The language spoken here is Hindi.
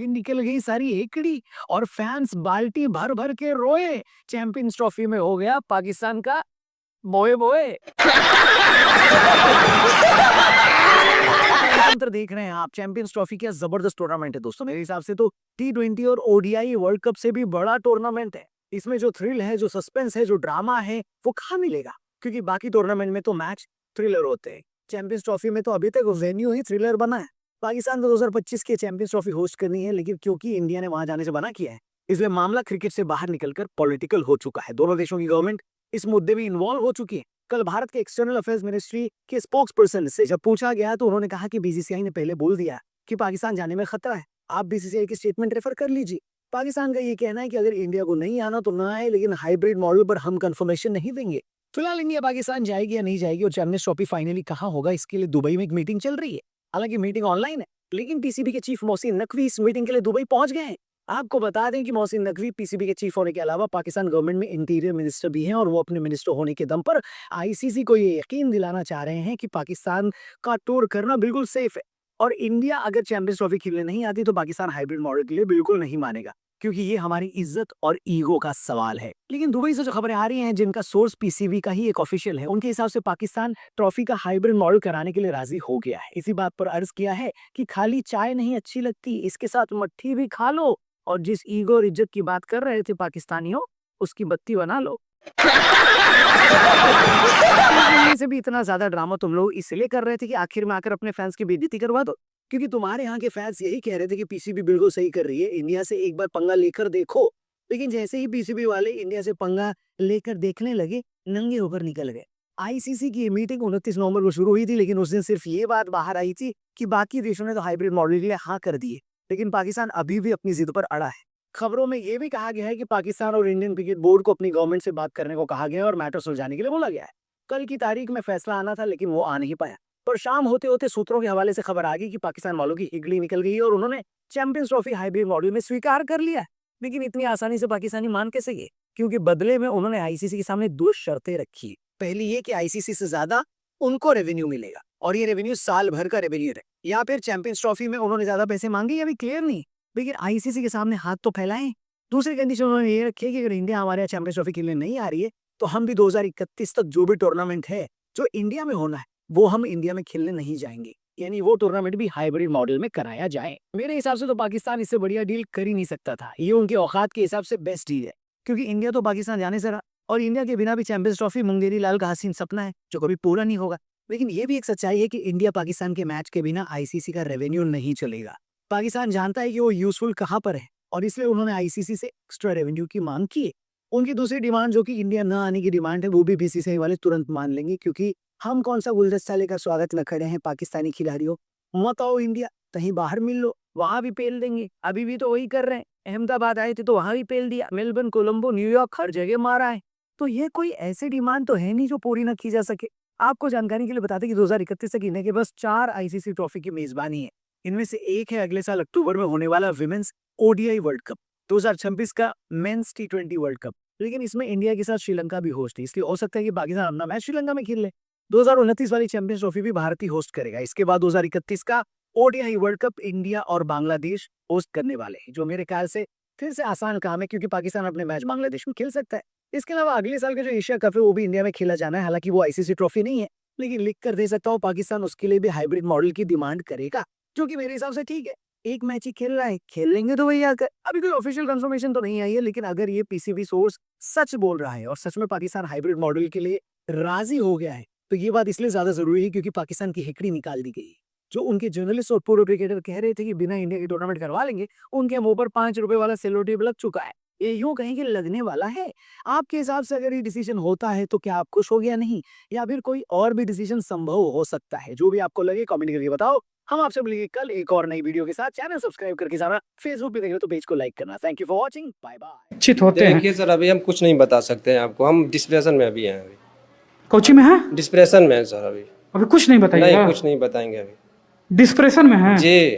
निकल गई सारी एकड़ी और फैंस बाल्टी भर भर के रोए। चैंपियंस ट्रॉफी में हो गया पाकिस्तान का मोए मोए। तंत्र देख रहे हैं आप, चैंपियंस ट्रॉफी क्या जबरदस्त टूर्नामेंट है दोस्तों। मेरे हिसाब से तो T20 और ODI वर्ल्ड कप से भी बड़ा टूर्नामेंट है। इसमें जो थ्रिल है, जो सस्पेंस है, जो ड्रामा है, वो कहाँ मिलेगा? क्योंकि बाकी टूर्नामेंट में तो मैच थ्रिलर होते हैं, चैंपियंस ट्रॉफी में तो अभी तक वेन्यू ही थ्रिलर बना है। पाकिस्तान को 2025 की चैंपियंस ट्रॉफी होस्ट करनी है, लेकिन क्योंकि इंडिया ने वहां जाने से मना किया है, इसलिए मामला क्रिकेट से बाहर निकलकर पॉलिटिकल हो चुका है। दोनों देशों की गवर्नमेंट इस मुद्दे में इन्वॉल्व हो चुकी है। कल भारत के एक्सटर्नल अफेयर्स मिनिस्ट्री के स्पोक्स पर्सन से जब पूछा गया तो उन्होंने कहा कि बीसीसीआई ने पहले बोल दिया कि पाकिस्तान जाने में खतरा है। आप बीसीसीआई की स्टेटमेंट रेफर कर लीजिए। पाकिस्तान का ये कहना है कि अगर इंडिया को नहीं आना तो ना आए, लेकिन हाइब्रिड मॉडल पर हम कंफर्मेशन नहीं देंगे। फिलहाल इंडिया पाकिस्तान जाएगी या नहीं जाएगी और चैंपियंस ट्रॉफी फाइनली कहाँ होगा, इसके लिए दुबई में एक मीटिंग चल रही है। हालांकि मीटिंग ऑनलाइन है, लेकिन पीसीबी के चीफ मोहसिन नकवी इस मीटिंग के लिए दुबई पहुंच गए हैं। आपको बता दें कि मोहसिन नकवी पीसीबी के चीफ होने के अलावा पाकिस्तान गवर्नमेंट में इंटीरियर मिनिस्टर भी हैं और वो अपने मिनिस्टर होने के दम पर आईसीसी को ये यकीन दिलाना चाह रहे हैं कि पाकिस्तान का टूर करना बिल्कुल सेफ है। और इंडिया अगर चैंपियंस ट्रॉफी खेलने नहीं आती तो पाकिस्तान हाइब्रिड मॉडल के लिए बिल्कुल नहीं मानेगा, क्योंकि ये हमारी इज्जत और ईगो का सवाल है। लेकिन दुबई से जो खबरें आ रही हैं, जिनका सोर्स पीसीबी का ही एक ऑफिशियल है, उनके हिसाब से पाकिस्तान ट्रॉफी का हाइब्रिड मॉडल कराने के लिए राजी हो गया है। इसी बात पर अर्ज किया है कि खाली चाय नहीं अच्छी लगती, इसके साथ मट्ठी भी खा लो, और जिस ईगो और इज्जत की बात कर रहे थे पाकिस्तानियों, उसकी बत्ती बना लो। से भी इतना ज्यादा ड्रामा तुम लोग इसलिए कर रहे थे कि आखिर में आकर अपने फैंस की बेइज्जती करवा दो, क्योंकि तुम्हारे यहाँ के फैंस यही कह रहे थे कि पीसीबी बिल्कुल सही कर रही है, इंडिया से एक बार पंगा लेकर देखो। लेकिन जैसे ही पीसीबी वाले इंडिया से पंगा लेकर देखने लगे, नंगे होकर निकल गए। आईसीसी की मीटिंग 29 नवंबर को शुरू हुई थी, लेकिन उस दिन सिर्फ ये बात बाहर आई थी कि बाकी देशों ने तो हाइब्रिड मॉडल के लिए हाँ कर दिए, लेकिन पाकिस्तान अभी भी अपनी जिद पर अड़ा है। खबरों में यह भी कहा गया है कि पाकिस्तान और इंडियन क्रिकेट बोर्ड को अपनी गवर्नमेंट से बात करने को कहा गया है और मैटर सुलझाने के लिए बोला गया है। कल की तारीख में फैसला आना था, लेकिन वो आ नहीं पाया। पर शाम होते होते सूत्रों के हवाले से खबर आ गई कि पाकिस्तान वालों की हिगड़ी निकल गई और उन्होंने चैंपियंस ट्रॉफी हाइब्रिड मॉडल में स्वीकार कर लिया। लेकिन इतनी आसानी से पाकिस्तानी मान कैसे गए? क्योंकि बदले में उन्होंने आईसीसी के सामने दो शर्तें रखी। पहली ये कि आईसीसी से ज्यादा उनको रेवेन्यू मिलेगा, और ये रेवेन्यू साल भर का रेवेन्यू है। या फिर चैंपियंस ट्रॉफी में उन्होंने ज्यादा पैसे मांगे, या भी क्लियर नहीं, लेकिन आईसीसी के सामने हाथ तो फैलाएं। दूसरी कंडीशन उन्होंने ये रखी है कि अगर इंडिया हमारे यहाँ चैंपियंस ट्रॉफी खेलने नहीं आ रही है तो हम भी 2031 तक जो भी टूर्नामेंट है जो इंडिया में होना है वो हम इंडिया में खेलने नहीं जाएंगे, यानी वो टूर्नामेंट भी हाइब्रिड मॉडल में कराया जाए। मेरे हिसाब से तो पाकिस्तान इससे बढ़िया डील कर ही नहीं सकता था। ये उनके औकात के हिसाब से बेस्ट डील है, क्योंकि इंडिया तो पाकिस्तान जाने से रहा, और इंडिया के बिना भी चैंपियंस ट्रॉफी मुंगेरी लाल का हसीन सपना है जो कभी पूरा नहीं होगा। लेकिन ये भी एक सच्चाई है कि इंडिया पाकिस्तान के मैच के बिना आईसीसी का रेवेन्यू नहीं चलेगा। पाकिस्तान जानता है कि वो यूजफुल कहाँ पर है, और इसलिए उन्होंने आईसीसी से एक्स्ट्रा रेवेन्यू की मांग की है। उनकी दूसरी डिमांड, जो कि इंडिया न आने की डिमांड है, वो भी बीसीसीआई वाले तुरंत मान लेंगे, क्योंकि हम कौन सा गुलदस्ता लेकर स्वागत न खड़े हैं पाकिस्तानी खिलाड़ियों। मत आओ इंडिया, कहीं बाहर मिल लो, वहां भी पेल देंगे। अभी भी तो वही कर रहे हैं। अहमदाबाद आए थे तो वहां भी पेल दिया, मेलबर्न, कोलंबो, न्यूयॉर्क, हर जगह मारा है। तो ये कोई ऐसी डिमांड तो है नहीं जो पूरी न की जा सके। आपको जानकारी के लिए बता दें कि 2031 तक इंडिया के बस 4 आईसीसी ट्रॉफी की मेजबानी है। इनमें से एक है अगले साल अक्टूबर में होने वाला विमेंस ओडीआई वर्ल्ड कप, 2026 का मेंस T20 वर्ल्ड कप। लेकिन इसमें इंडिया के साथ श्रीलंका भी होस्ट है, इसलिए हो सकता है कि पाकिस्तान अपना मैच श्रीलंका में खेल ले। 2029 वाली चैंपियंस ट्रॉफी भी भारत ही होस्ट करेगा। इसके बाद 2031 का ओडीआई वर्ल्ड कप इंडिया और बांग्लादेश होस्ट करने वाले हैं, जो मेरे ख्याल से फिर से आसान काम है, क्योंकि पाकिस्तान अपने मैच बांग्लादेश में खेल सकता है। इसके अलावा अगले साल का जो एशिया कप है वो भी इंडिया में खेला जाना है। हालांकि वो आईसीसी ट्रॉफी नहीं है, लेकिन लिख कर दे सकता हूँ पाकिस्तान उसके लिए भी हाइब्रिड मॉडल की डिमांड करेगा, जो कि मेरे हिसाब से ठीक है। एक मैच ही खेल रहा है, खेल लेंगे तो वही आकर। अभी कोई ऑफिशियल कंफर्मेशन तो नहीं आई है, लेकिन अगर ये पीसीबी सोर्स सच बोल रहा है और सच में पाकिस्तान हाइब्रिड मॉडल के लिए राजी हो गया है, तो ये बात इसलिए ज्यादा जरूरी है क्योंकि पाकिस्तान की हिकड़ी निकाल दी गई। जो उनके जर्नलिस्ट और पूर्व क्रिकेटर कह रहे थे कि बिना इंडिया के टूर्नामेंट करवा लेंगे, उनके मुंह पर 5 रुपए वाला सेलो टेप लग चुका है। ये यूं कहीं कि लगने वाला है। आपके हिसाब से अगर ये डिसीजन होता है तो क्या आप खुश हो गया नहीं, या फिर कोई और भी डिसीजन संभव हो सकता है? जो भी आपको लगे कमेंट करके बताओ। हम आपसे मिलेंगे कल एक और नई वीडियो के साथ। चैनल सब्सक्राइब करके जाना, फेसबुक पे देख रहे हो तो पेज को लाइक करना। Thank you for watching, bye bye. चित होते हैं। देखिए सर, अभी हम कुछ नहीं बता सकते हैं आपको, हम डिस्प्रेशन में अभी हैं। अभी कोची में है? डिस्प्रेशन में है सर। अभी अभी कुछ नहीं बताइएगा? नहीं, कुछ नहीं बताएंगे अभी। डिस्प्रेशन में है जी।